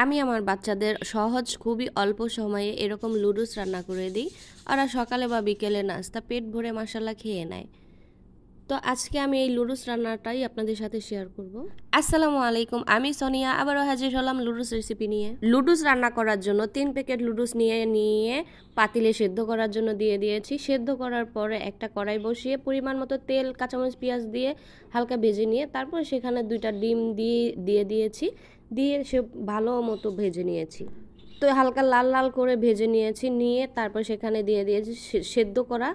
আমি আমার বাচ্চাদের সহজ খুবই অল্প সময়ে এরকম লুডুস রান্না করে দিই। ওরা সকালে বা বিকেলে নাস্তা পেট ভরে মাসাল্লা খেয়ে নেয়। তো আজকে আমি এই লুডুস রান্নাটাই আপনাদের সাথে শেয়ার করব। আসসালামু আলাইকুম, আমি সোনিয়া আবারও হাজির হলাম লুডুস রেসিপি নিয়ে। লুডুস রান্না করার জন্য 3 প্যাকেট লুডুস নিয়ে পাতিলে সেদ্ধ করার জন্য দিয়ে দিয়েছি। সেদ্ধ করার পরে একটা কড়াই বসিয়ে পরিমাণ মতো তেল, কাঁচামরিচ, পেঁয়াজ দিয়ে হালকা ভেজে নিয়ে তারপর সেখানে 2টা ডিম দিয়ে দিয়েছি। দিয়ে সে ভালো মতো ভেজে নিয়েছি। তো হালকা লাল লাল করে ভেজে নিয়ে তারপর সেখানে দিয়ে দিয়েছি সেদ্ধ করা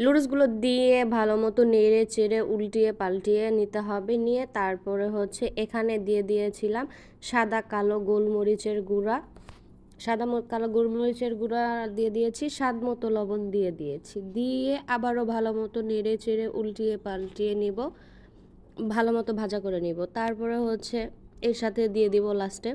লুডুসগুলো দিয়ে ভালো মতো নেড়ে চেড়ে উল্টিয়ে পাল্টিয়ে নিতে হবে। নিয়ে তারপরে এখানে দিয়ে দিয়েছিলাম সাদা কালো গোলমরিচের গুঁড়া দিয়ে দিয়েছি, স্বাদ মতো লবণ দিয়ে দিয়েছি। দিয়ে আবারও ভালো মতো নেড়ে চেড়ে উল্টিয়ে পাল্টিয়ে নিব, ভালো মতো ভাজা করে নিব। তারপরে এর সাথে দিয়ে দিব লাস্টে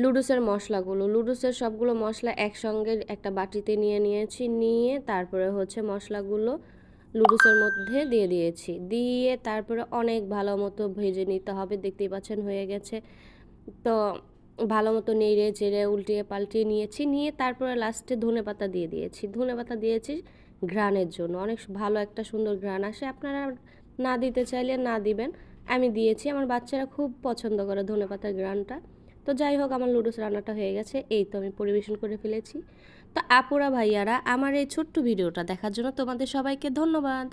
লুডুসের সবগুলো মশলা একসঙ্গে একটা বাটিতে নিয়ে তারপরে মশলাগুলো লুডুসের মধ্যে দিয়ে দিয়েছি। দিয়ে তারপরে অনেক ভালো মতো ভেজে নিতে হবে। দেখতেই পাচ্ছেন হয়ে গেছে। তো ভালো মতো নেড়ে চেড়ে উল্টিয়ে পাল্টিয়ে নিয়ে তারপরে লাস্টে ধনেপাতা দিয়েছি ঘ্রাণের জন্য। অনেক ভালো একটা সুন্দর ঘ্রাণ আসে। আপনারা না দিতে চাইলে না দিবেন, আমি দিয়েছি। আমার বাচ্চারা খুব পছন্দ করে ধনেপাতার ঘ্রাণটা। তো যাই হোক, আমার লুডুস রান্নাটা হয়ে গেছে। এই তো আমি পরিবেশন করে ফেলেছি। তো আপুরা ভাইয়ারা, আমার এই ছোট্ট ভিডিওটা দেখার জন্য তোমাদের সবাইকে ধন্যবাদ।